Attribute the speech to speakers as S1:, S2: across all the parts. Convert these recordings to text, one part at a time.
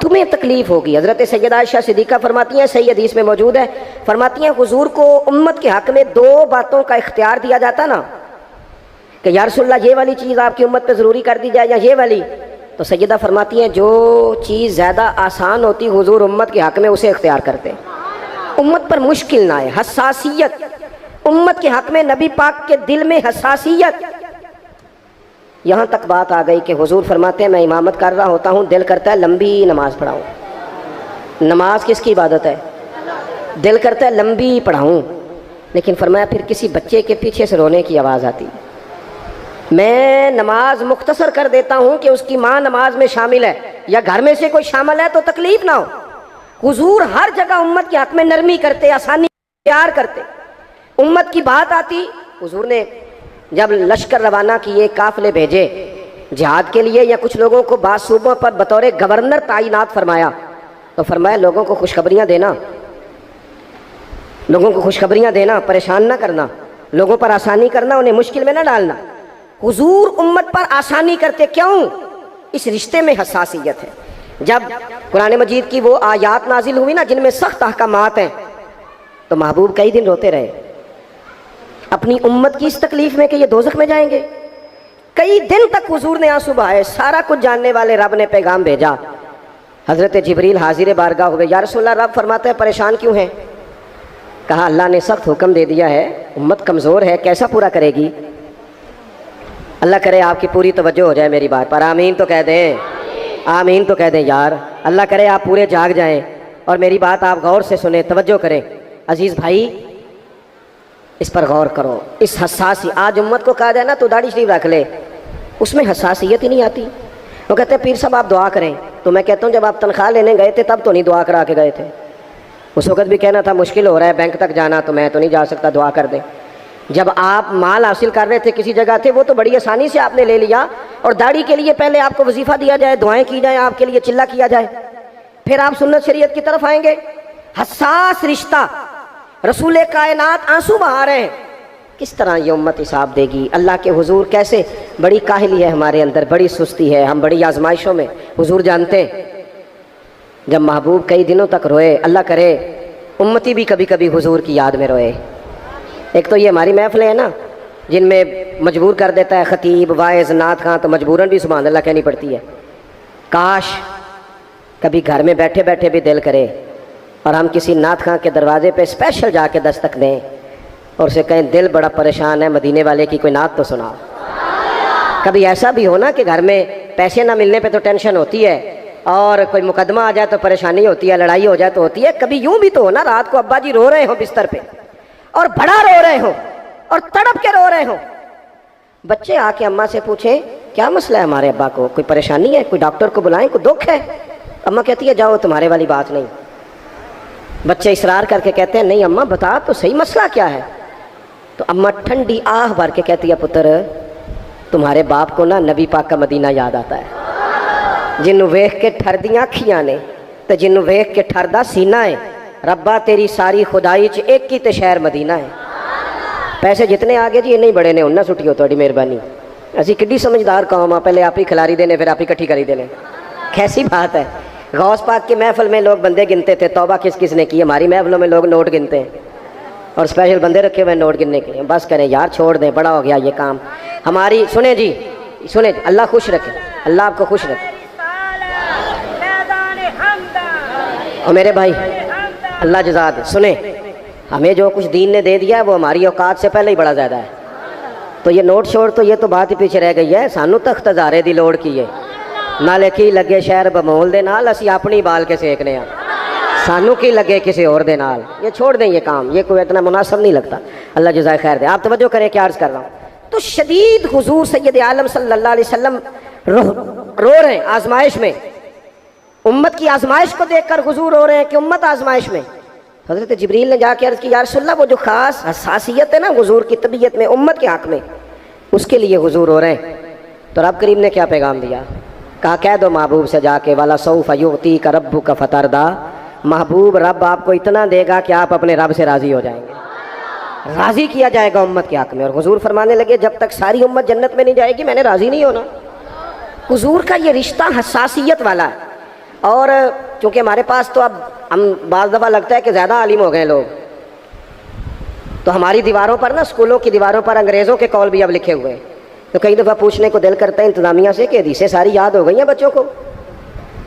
S1: تمہیں تکلیف ہوگی. حضرت سیدہ عائشہ صدیقہ فرماتی ہیں, صحیح حدیث میں موجود ہے, فرماتی ہیں حضور کو امت کے حق میں 2 باتوں کا اختیار دیا جاتا نا کہ یا رسول اللہ یہ والی چیز آپ کی امت پہ ضروری کر دی جائے یا یہ والی, تو سیدہ فرماتی ہیں جو چیز زیادہ آسان ہوتی حضور امت کے حق میں اسے اختیار کرتے, امت پر مشکل نہ آئے. حساسیت امت کے حق میں, نبی پاک کے دل میں حساسیت. یہاں تک بات آ گئی کہ حضور فرماتے ہیں میں امامت کر رہا ہوتا ہوں, دل کرتا ہے لمبی نماز پڑھاؤں. نماز کس کی عبادت ہے؟ دل کرتا ہے لمبی پڑھاؤں, لیکن فرمایا پھر کسی بچے کے پیچھے سے رونے کی آواز آتی, میں نماز مختصر کر دیتا ہوں کہ اس کی ماں نماز میں شامل ہے یا گھر میں سے کوئی شامل ہے تو تکلیف نہ ہو. حضور ہر جگہ امت کے حق میں نرمی کرتے, آسانی پیار کرتے. امت کی بات آتی, حضور نے جب لشکر روانہ کیے, قافلے بھیجے جہاد کے لیے یا کچھ لوگوں کو بعض صوبوں پر بطور گورنر تعینات فرمایا, تو فرمایا لوگوں کو خوشخبریاں دینا, لوگوں کو خوشخبریاں دینا, پریشان نہ کرنا, لوگوں پر آسانی کرنا, انہیں مشکل میں نہ ڈالنا. حضور امت پر آسانی کرتے, کیوں؟ اس رشتے میں حساسیت ہے. جب قرآن مجید کی وہ آیات نازل ہوئی نا جن میں سخت احکامات ہیں, تو محبوب کئی دن روتے رہے اپنی امت کی اس تکلیف میں کہ یہ دوزخ میں جائیں گے. کئی دن تک حضور نے آنسو بہائے. سارا کچھ جاننے والے رب نے پیغام بھیجا, حضرت جبریل حاضر بارگاہ ہوئے, یا رسول اللہ رب فرماتا ہے پریشان کیوں ہیں؟ کہا اللہ نے سخت حکم دے دیا ہے, امت کمزور ہے, کیسا پورا کرے گی؟ اللہ کرے آپ کی پوری توجہ ہو جائے میری بات پر, آمین تو کہہ دیں, آمین تو کہہ دیں یار. اللہ کرے آپ پورے جاگ جائیں اور میری بات آپ غور سے سنیں, توجہ کریں. عزیز بھائی اس پر غور کرو. اس آج امت کو کہا جائے نا تو داڑھی شریف رکھ لے, اس میں حساسیت ہی نہیں آتی. وہ کہتے ہیں پیر صاحب آپ دعا کریں, تو میں کہتا ہوں جب آپ تنخواہ لینے گئے تھے تب تو نہیں دعا کرا کے گئے تھے. اس وقت بھی کہنا تھا مشکل ہو رہا ہے بینک تک جانا, تو میں تو نہیں جا سکتا, دعا کر دیں. جب آپ مال حاصل کر رہے تھے کسی جگہ تھے, وہ تو بڑی آسانی سے آپ نے لے لیا, اور داڑھی کے لیے پہلے آپ کو وظیفہ دیا جائے, دعائیں کی جائیں, آپ کے لیے چلہ کیا جائے, پھر آپ سنت شریعت کی طرف آئیں گے. حساس رشتہ, رسول کائنات آنسو بہا رہے ہیں, کس طرح یہ امت حساب دے گی اللہ کے حضور؟ کیسے؟ بڑی کاہلی ہے ہمارے اندر, بڑی سستی ہے, ہم بڑی آزمائشوں میں. حضور جانتے ہیں جب محبوب کئی دنوں تک روئے, اللہ کرے امتی بھی کبھی کبھی حضور کی یاد میں روئے. ایک تو یہ ہماری محفلیں ہیں نا جن میں مجبور کر دیتا ہے خطیب, واعظ, نعت خواں, تو مجبوراً بھی سبحان اللہ کہنی پڑتی ہے. کاش کبھی گھر میں بیٹھے بیٹھے بھی دل کرے اور ہم کسی نعت خواں کے دروازے پہ اسپیشل جا کے دستک دیں اور اسے کہیں دل بڑا پریشان ہے, مدینے والے کی کوئی نعت تو سنا. کبھی ایسا بھی ہو نا کہ گھر میں پیسے نہ ملنے پہ تو ٹینشن ہوتی ہے, اور کوئی مقدمہ آ جائے تو پریشانی ہوتی ہے, لڑائی ہو جائے تو ہوتی ہے. کبھی یوں بھی تو ہو نا رات کو ابا جی رو رہے ہوں بستر پہ اور بڑا رو رہے ہوں اور تڑپ کے رو رہے ہوں, بچے آ کے اماں سے پوچھیں کیا مسئلہ ہے ہمارے ابا کو, کوئی پریشانی ہے, کوئی ڈاکٹر کو بلائیں, کوئی دکھ ہے؟ اماں کہتی ہے جاؤ تمہارے والی بات نہیں. بچے اصرار کر کے کہتے ہیں نہیں اماں بتا تو صحیح مسئلہ کیا ہے. تو اماں ٹھنڈی آہ بھر کے کہتی ہے پتر تمہارے باپ کو نا نبی پاک کا مدینہ یاد آتا ہے, جنوں ویکھ کے ٹھردیاں اکھیاں نے تے جنوں ویکھ کے ٹھردا سینہ ہے. ربا تیری ساری خدائی چ ایک ہی تے شہر مدینہ ہے. پیسے جتنے آگے جی نہیں بڑے نے انہیں سٹی ہو تھوڑی مہربانی. اسی کڈی سمجھدار قوم آ, پہلے آپ ہی کھلاری دینے پھر آپ ہی کٹھی کری دینے. کیسی بات ہے. غوث پاک کی محفل میں لوگ بندے گنتے تھے, توبہ کس کس نے کی. ہماری محفلوں میں لوگ نوٹ گنتے ہیں اور اسپیشل بندے رکھے ہوئے نوٹ گننے کے لیے. بس کریں یار, چھوڑ دیں, بڑا ہو گیا یہ کام. ہماری سنیں جی, سنیں, اللہ خوش رکھے, اللہ آپ کو خوش رکھے. اور میرے بھائی اللہ جزا دے, سنیں, ہمیں جو کچھ دین نے دے دیا ہے وہ ہماری اوقات سے پہلے ہی بڑا زیادہ ہے. تو یہ نوٹ چھوڑ تو یہ تو بات ہی پیچھے رہ گئی ہے. سانو تخت ہزارے دی لوڑ کی ہے, نالے کی لگے شہر بمول دے نال, اسی اپنی بال کے سیکنے ہیں, سانو کی لگے کسی اور دے نال. یہ چھوڑ دیں یہ کام, یہ کوئی اتنا مناسب نہیں لگتا. اللہ جزائے خیر دے. آپ توجہ کریں کیا عرض کر رہا ہوں. تو شدید حضور سید عالم صلی اللہ علیہ وسلم رو رہے ہیں آزمائش میں. امت کی آزمائش کو دیکھ کر حضور رو رہے ہیں کہ امت آزمائش میں. حضرت جبریل نے جا کے عرض کی یا رسول اللہ وہ جو خاص حساسیت ہے نا حضور کی طبیعت میں امت کے حق میں, اس کے لیے حضور رو رہے ہیں. تو رب کریم نے کیا پیغام دیا؟ کہا کہہ دو محبوب سے جا کے والا سوف یعطیک ربک فترضی, محبوب رب آپ کو اتنا دے گا کہ آپ اپنے رب سے راضی ہو جائیں گے. راضی کیا جائے گا امت کے حق میں. اور حضور فرمانے لگے جب تک ساری امت جنت میں نہیں جائے گی میں نے راضی نہیں ہونا. حضور کا یہ رشتہ حساسیت والا ہے. اور چونکہ ہمارے پاس تو اب ہم بعض دفعہ لگتا ہے کہ زیادہ عالم ہو گئے لوگ، تو ہماری دیواروں پر نا، اسکولوں کی دیواروں پر انگریزوں کے قول بھی اب لکھے ہوئے ہیں، تو کئی دفعہ پوچھنے کو دل کرتا ہے انتظامیہ سے کہ حدیثیں ساری یاد ہو گئی ہیں بچوں کو،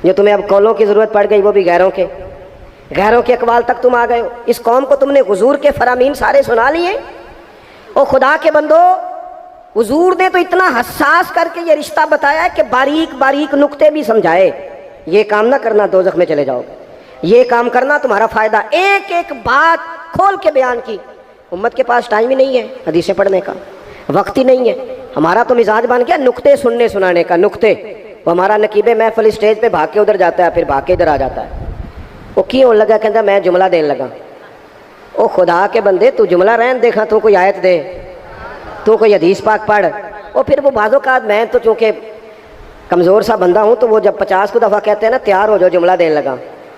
S1: جو تمہیں اب قولوں کی ضرورت پڑ گئی وہ بھی غیروں کے اقوال تک تم آ گئے ہو۔ اس قوم کو تم نے حضور کے فرامین سارے سنا لیے۔ او خدا کے بندو، حضور نے تو اتنا حساس کر کے یہ رشتہ بتایا ہے کہ باریک باریک نقطے بھی سمجھائے، یہ کام نہ کرنا دوزخ میں چلے جاؤ گے، یہ کام کرنا تمہارا فائدہ، ایک ایک بات کھول کے بیان کی۔ امت کے پاس ٹائم ہی نہیں ہے حدیثیں پڑھنے کا، وقت ہی نہیں ہے۔ ہمارا تو مزاج بن گیا نقطے سننے سنانے کا، نقطے۔ وہ ہمارا نقیب محفل اسٹیج پہ بھاگ کے ادھر جاتا ہے، پھر بھاگ کے ادھر آ جاتا ہے، وہ کیوں لگا، کہتا میں جملہ دین لگا۔ او خدا کے بندے، تو جملہ رہن دیکھا، تو کوئی آیت دے، تو کوئی حدیث پاک پڑھ۔ اور پھر وہ بعض اوقات، میں تو چونکہ کمزور سا بندہ ہوں، تو وہ جب 50 کو دفعہ کہتے ہیں نا تیار ہو جاؤ جملہ دین لگا،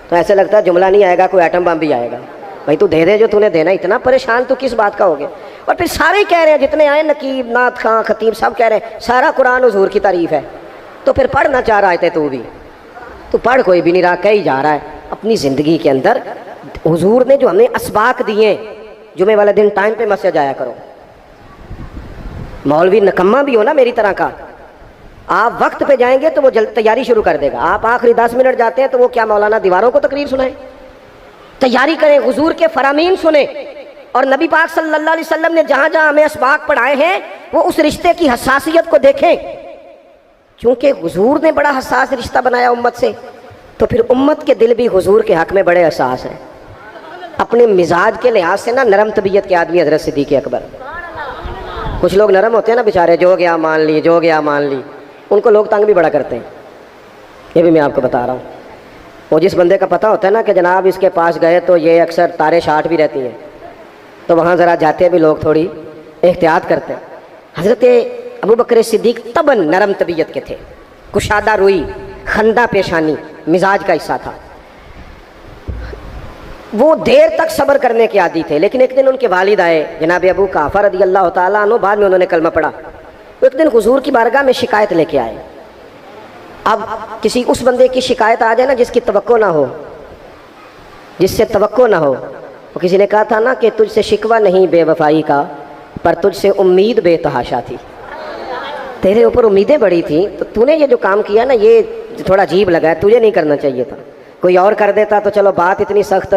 S1: تو ایسے لگتا ہے جملہ نہیں آئے گا، کوئی ایٹم بم بھی آئے گا۔ بھائی تو دے دے جو تو نے دینا، اتنا پریشان تو کس بات کا ہو گیا؟ اور پھر سارے ہی کہہ رہے ہیں، جتنے آئے نقیب، نعت خاں، خطیب، سب کہہ رہے ہیں سارا قرآن حضور کی تعریف ہے، تو پھر پڑھنا چاہ رہا ہے تو بھی تو پڑھ کوئی بھی نہیں رہا، کہی جا رہا ہے۔ اپنی زندگی کے اندر حضور نے جو ہمیں اسباق دیے، جمعے والے دن ٹائم پہ مسجد جایا کرو۔ مولوی نکما بھی ہو نا میری طرح کا، آپ وقت پہ جائیں گے تو وہ جلد تیاری شروع کر دے گا، آپ آخری 10 منٹ جاتے ہیں تو وہ کیا مولانا دیواروں کو تقریر سنائیں؟ تیاری کریں، حضور کے فرامین سنیں، اور نبی پاک صلی اللہ علیہ وسلم نے جہاں جہاں ہمیں اسباق پڑھائے ہیں وہ اس رشتے کی حساسیت کو دیکھیں، چونکہ حضور نے بڑا حساس رشتہ بنایا امت سے، تو پھر امت کے دل بھی حضور کے حق میں بڑے حساس ہیں۔ اپنے مزاج کے لحاظ سے نا نرم طبیعت کے آدمی حضرت صدیق اکبر، کچھ لوگ نرم ہوتے ہیں نا بیچارے، جو گیا مان لی، جو گیا مان لی، ان کو لوگ تنگ بھی بڑا کرتے ہیں، یہ بھی میں آپ کو بتا رہا ہوں۔ وہ جس بندے کا پتہ ہوتا ہے نا کہ جناب اس کے پاس گئے تو یہ اکثر تارے شاٹ بھی رہتی ہیں، تو وہاں ذرا جاتے بھی لوگ تھوڑی احتیاط کرتے ہیں۔ حضرت ابو بکر صدیق طبعاً نرم طبیعت کے تھے، کشادہ روئی، خندہ پیشانی مزاج کا حصہ تھا، وہ دیر تک صبر کرنے کے عادی تھے۔ لیکن ایک دن ان کے والد آئے جناب ابو قحافہ رضی اللہ تعالیٰ عنہ، بعد میں انہوں نے کلمہ پڑھا، ایک دن حضور کی بارگاہ میں شکایت لے کے آئے۔ اب کسی اس بندے کی شکایت آ جائے نا جس کی توقع نہ ہو، جس سے توقع نہ ہو، وہ کسی نے کہا تھا نا کہ تجھ سے شکوہ نہیں بے وفائی کا، پر تجھ سے امید بے تحاشا تھی، تیرے اوپر امیدیں بڑی تھیں، تو تو نے یہ جو کام کیا نا یہ تھوڑا عجیب لگا ہے، تجھے نہیں کرنا چاہیے تھا، کوئی اور کر دیتا تو چلو بات اتنی سخت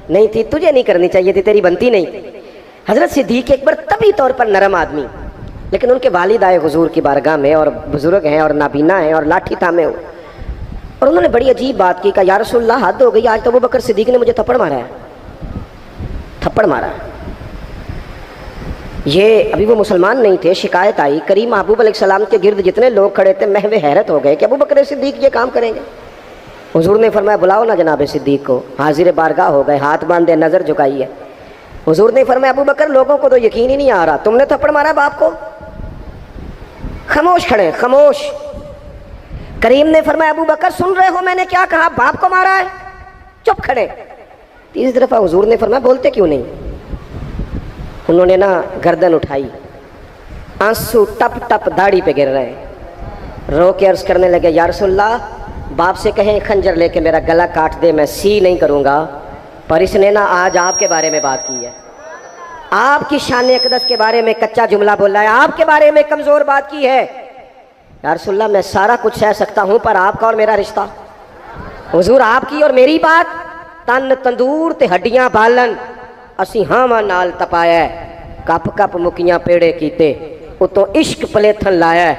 S1: نہیں تھی، تجھے نہیں کرنی چاہیے تھی، تیری بنتی نہیں تھی۔ حضرت صدیق اکبر طبی طور پر نرم آدمی، لیکن ان کے والد آئے حضور کی بارگاہ میں، اور بزرگ ہیں اور نابینا ہیں اور لاٹھی تھامے ہو، اور انہوں نے بڑی عجیب بات کی، کہا یا رسول اللہ حد ہو گئی، آج تو ابو بکر صدیق نے مجھے تھپڑ مارا ہے، تھپڑ مارا ہے۔ یہ ابھی وہ مسلمان نہیں تھے، شکایت آئی، کریم محبوب علیہ السلام کے گرد جتنے لوگ کھڑے تھے محو حیرت ہو گئے کہ ابو بکر صدیق یہ کام کریں گے۔ حضور نے فرمایا بلاؤ نا جناب صدیق کو، حاضر بارگاہ ہو گئے، ہاتھ باندھے، نظر جھکائی ہے۔ حضور نے فرمایا ابو بکر لوگوں کو تو یقین ہی نہیں آ رہا، تم نے تھپڑ مارا باپ کو؟ خاموش کھڑے، خاموش۔ کریم نے فرمایا ابو بکر سن رہے ہو میں نے کیا کہا، باپ کو مارا ہے؟ چپ کھڑے۔ تیسری دفعہ حضور نے فرمایا بولتے کیوں نہیں؟ انہوں نے نا گردن اٹھائی، آنسو ٹپ ٹپ داڑھی پہ گر رہے، رو کے عرض کرنے لگے یا رسول اللہ باپ سے کہیں خنجر لے کے میرا گلا کاٹ دے، میں سی نہیں کروں گا، پر اس نے نا آج آپ کے بارے میں بات کی ہے، آپ کی شان اقدس کے بارے میں کچا جملہ بولا ہے، آپ کے بارے میں کمزور بات کی ہے۔ یا رسول اللہ میں سارا کچھ سہ سکتا ہوں، پر آپ کا اور میرا رشتہ، حضور آپ کی اور میری بات، تن تندور تے ہڈیاں بالن، اسی ہاواں نال تپایا، کپ کپ مکیاں پیڑے کیتے، اتوں عشق پلیتھن لایا،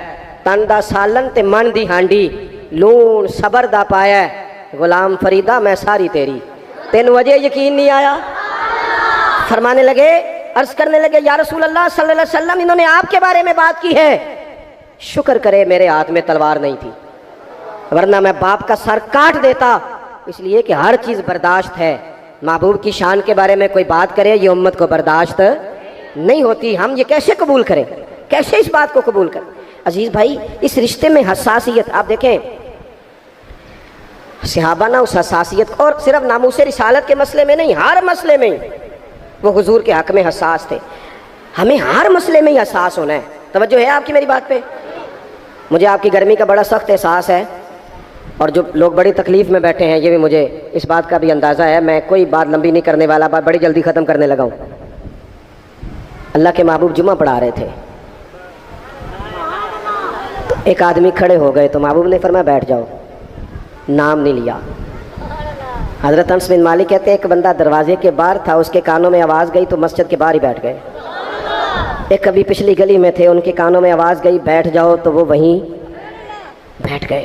S1: تن دا سالن تے من دی ہانڈی، لون صبر دا پایا، غلام فریدہ میں ساری تیری، تین وجہ یقین نہیں آیا؟ فرمانے لگے، عرض کرنے لگے یا رسول اللہ صلی اللہ علیہ وسلم انہوں نے آپ کے بارے میں بات کی ہے، شکر کرے میرے ہاتھ میں تلوار نہیں تھی، ورنہ میں باپ کا سر کاٹ دیتا، اس لیے کہ ہر چیز برداشت ہے، محبوب کی شان کے بارے میں کوئی بات کرے یہ امت کو برداشت نہیں ہوتی، ہم یہ کیسے قبول کریں، کیسے اس بات کو قبول کریں؟ عزیز بھائی اس رشتے میں حساسیت، آپ دیکھیں صحابہ نا اس حساسیت، اور صرف ناموس رسالت کے مسئلے میں نہیں، ہر مسئلے میں وہ حضور کے حق میں حساس تھے، ہمیں ہر مسئلے میں ہی حساس ہونا ہے۔ توجہ ہے آپ کی میری بات پہ؟ مجھے آپ کی گرمی کا بڑا سخت احساس ہے، اور جو لوگ بڑی تکلیف میں بیٹھے ہیں یہ بھی مجھے اس بات کا بھی اندازہ ہے. میں کوئی بات لمبی نہیں کرنے والا, بات بڑی جلدی ختم کرنے لگا ہوں. اللہ کے محبوب جمعہ پڑھا رہے تھے, تو ایک آدمی کھڑے ہو گئے تو محبوب نے فرمایا بیٹھ جاؤ, نام نہیں لیا. حضرت انس بن مالک کہتے ہیں ایک بندہ دروازے کے باہر تھا, اس کے کانوں میں آواز گئی تو مسجد کے باہر ہی بیٹھ گئے. ایک کبھی پچھلی گلی میں تھے, ان کے کانوں میں آواز گئی بیٹھ جاؤ تو وہ وہیں بیٹھ گئے.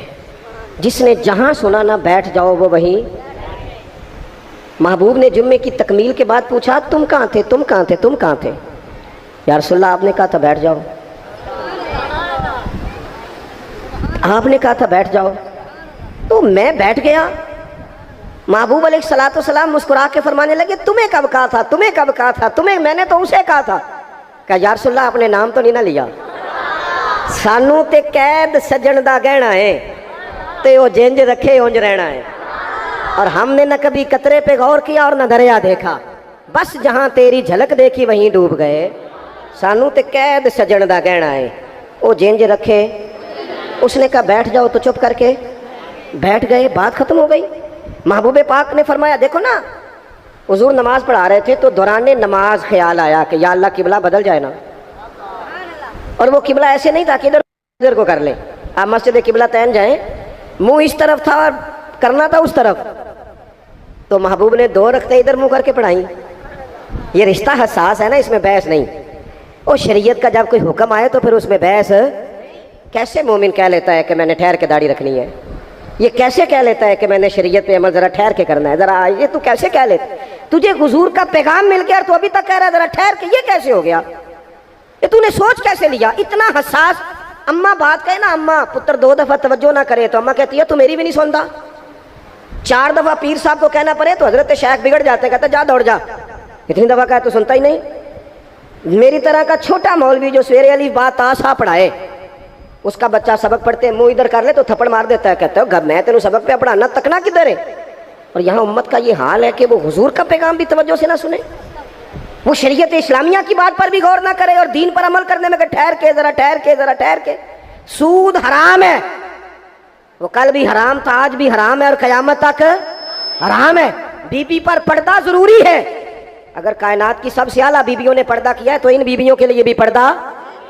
S1: جس نے جہاں سنا نہ بیٹھ جاؤ وہ وہیں. محبوب نے جمعے کی تکمیل کے بعد پوچھا تم کہاں تھے, تم کہاں تھے, تم کہاں تھے؟ یا رسول اللہ آپ نے کہا تھا بیٹھ جاؤ, آپ نے کہا تھا بیٹھ جاؤ, تو میں بیٹھ گیا. محبوب علیہ الصلوۃ والسلام مسکرا کے فرمانے لگے تمہیں کب کہا تھا, تمہیں کب کہا تھا, تمہیں, میں نے تو اسے کہا تھا. کہا یا رسول اللہ آپ نے نام تو نہیں نہ لیا. سانو تے قید سجن دا گہنا ہے, تے وہ جنج رکھے اونج رہنا ہے. اور ہم نے نہ کبھی قطرے پہ غور کیا اور نہ دریا دیکھا, بس جہاں تیری جھلک دیکھی وہیں ڈوب گئے. سانو تے قید سجن دا گہنا ہے, وہ جنج رکھے. اس نے کہا بیٹھ جاؤ تو چپ کر کے بیٹھ گئے, بات ختم ہو گئی. محبوب پاک نے فرمایا دیکھو نا, حضور نماز پڑھا رہے تھے تو دوران نماز خیال آیا کہ یا اللہ قبلہ بدل جائے نا. اور وہ قبلہ ایسے نہیں تھا کہ ادھر کو کر لیں, آپ مسجد قبلہ تین جائیں, منہ اس طرف تھا اور کرنا تھا اس طرف. تو محبوب نے 2 رکعتیں ادھر منہ کر کے پڑھائیں. یہ رشتہ حساس ہے نا, اس میں بحث نہیں. اور شریعت کا جب کوئی حکم آئے تو پھر اس میں بحث. کیسے مومن کہہ لیتا ہے کہ میں نے ٹھہر کے داڑھی رکھنی ہے؟ یہ کیسے کہہ لیتا ہے کہ میں نے شریعت پہ عمل ذرا ٹھہر کے کرنا ہے؟ ذرا یہ تو کیسے کہہ لیتا ہے؟ تجھے حضور کا پیغام مل گیا اور تو ابھی تک کہہ رہا ہے ذرا ٹھہر کے, یہ کیسے ہو گیا؟ یہ تو نے سوچ کیسے لیا اتنا حساس؟ اماں بات کہے نا, اماں پتر 2 دفعہ توجہ نہ کرے تو اماں کہتی ہے تو میری بھی نہیں سنتا. 4 دفعہ پیر صاحب کو کہنا پڑے تو حضرت شیخ بگڑ جاتے, کہتا جا دوڑ جا. اتنی دفعہ کہا تو سنتا ہی نہیں. میری طرح کا چھوٹا مولوی جو سویرے الف با تا سا پڑھائے, اس کا بچہ سبق پڑھتے منہ ادھر کر لے تو تھپڑ مار دیتا ہے, کہتا ہے میں تینوں سبق پہ پڑھانا, تکنا کدھر ہے؟ اور یہاں امت کا یہ حال ہے کہ وہ حضور کا پیغام بھی توجہ سے نہ سنے, وہ شریعت اسلامیہ کی بات پر بھی غور نہ کرے, اور دین پر عمل کرنے میں کہ ٹھہر کے ذرا ٹھہر کے ذرا ٹھہر کے. سود حرام ہے, وہ کل بھی حرام تھا, آج بھی حرام ہے اور قیامت تک حرام ہے. بی بی پر پردہ ضروری ہے. اگر کائنات کی سب سے اعلیٰ بیویوں نے پردہ کیا ہے تو ان بیویوں کے لیے بھی پردہ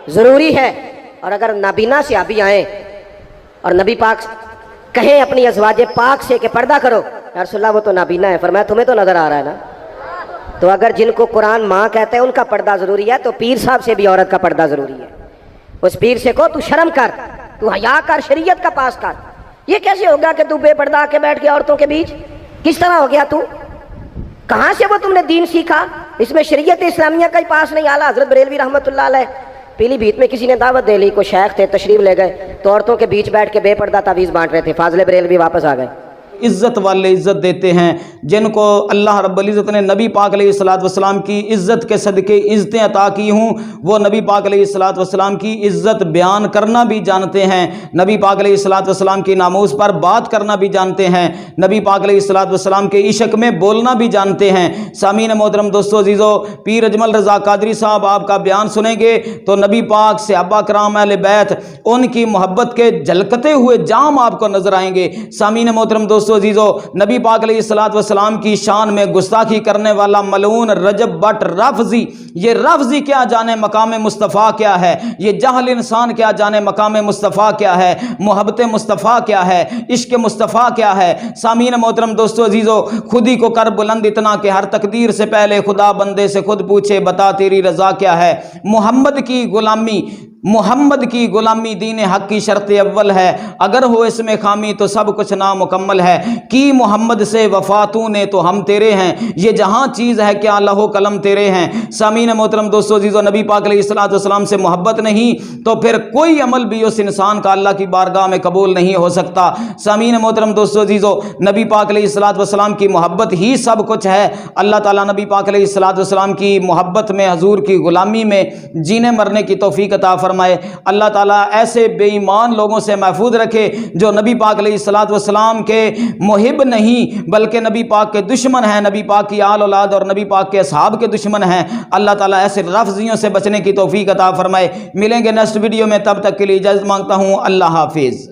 S1: ضروری ہے. اور اگر نابینا صحابی آئیں اور نبی پاک کہیں اپنی ازواج پاک سے کہ پردہ کرو, یا رسول اللہ وہ تو نابینا ہے. فرمایا تمہیں تو نظر آ رہا ہے نا. تو اگر جن کو قرآن ماں کہتے ہیں ان کا پردہ ضروری ہے تو پیر صاحب سے بھی عورت کا پردہ ضروری ہے. اس پیر سے کو تو شرم کر, تو حیا کر, شریعت کا پاس کر. یہ کیسے ہوگا کہ تو بے پردہ کے بیٹھ گیا عورتوں کے بیچ؟ کس طرح ہو گیا تو؟ کہاں سے وہ تم نے دین سیکھا؟ اس میں شریعت اسلامیہ کا ہی پاس نہیں. اعلیٰ حضرت بریلوی رحمۃ اللہ علیہ پیلی بھیت میں کسی نے دعوت دے لی, کوئی شیخ تھے تشریف لے گئے تو عورتوں کے بیچ بیٹھ کے بے پردہ تعویذ بانٹ رہے تھے. فاضل بریلوی واپس آ گئے.
S2: عزت والے عزت دیتے ہیں, جن کو اللہ رب العزت نے نبی پاک علیہ الصلوۃ والسلام کی عزت کے صدقے عزتیں عطا کی ہوں, وہ نبی پاک علیہ الصلوۃ والسلام کی عزت بیان کرنا بھی جانتے ہیں, نبی پاک علیہ الصلوۃ والسلام کی ناموس پر بات کرنا بھی جانتے ہیں, نبی پاک علیہ الصلوۃ والسلام کے عشق میں بولنا بھی جانتے ہیں. سامعین محترم دوستو عزیزو, پیر اجمل رضا قادری صاحب آپ کا بیان سنیں گے تو نبی پاک, صحابہ کرام, اہل بیت, ان کی محبت کے جھلکتے ہوئے جام آپ کو نظر آئیں گے. سامعین محترم دوستو عزیزو, نبی پاک علیہ الصلوۃ والسلام کی شان میں گستاخی کرنے والا ملعون رجب بٹ رافضی, یہ رافضی کیا جانے مقام مصطفیٰ کیا ہے, یہ جاہل انسان کیا جانے مقام مصطفیٰ کیا ہے, محبت مصطفیٰ کیا ہے, عشق مصطفیٰ کیا ہے. سامعین محترم دوستو عزیزو, خود ہی کو کر بلند اتنا کہ ہر تقدیر سے پہلے خدا بندے سے خود پوچھے بتا تیری رضا کیا ہے. محمد کی غلامی دین حق کی شرط اول ہے, اگر ہو اس میں خامی تو سب کچھ نامکمل ہے. کی محمد سے وفاتوں نے تو ہم تیرے ہیں, یہ جہاں چیز ہے کیا لہو قلم تیرے ہیں. سامعین محترم دوستو عزیزو, نبی پاک علیہ الصلوۃ والسلام سے محبت نہیں تو پھر کوئی عمل بھی اس انسان کا اللہ کی بارگاہ میں قبول نہیں ہو سکتا. سامعین محترم دوستو عزیزو, نبی پاک علیہ الصلوۃ والسلام کی محبت ہی سب کچھ ہے. اللہ تعالیٰ نبی پاک علیہ الصلوۃ والسلام کی محبت میں, حضور کی غلامی میں جینے مرنے کی توفیق عطا فرمائے. اللہ تعالیٰ ایسے بے ایمان لوگوں سے محفوظ رکھے جو نبی پاک علیہ الصلوۃ والسلام کے محب نہیں بلکہ نبی پاک کے دشمن ہیں, نبی پاک کی آل اولاد اور نبی پاک کے اصحاب کے دشمن ہیں. اللہ تعالیٰ ایسے رافضیوں سے بچنے کی توفیق عطا فرمائے. ملیں گے نیکسٹ ویڈیو میں, تب تک کے لیے اجازت مانگتا ہوں. اللہ حافظ.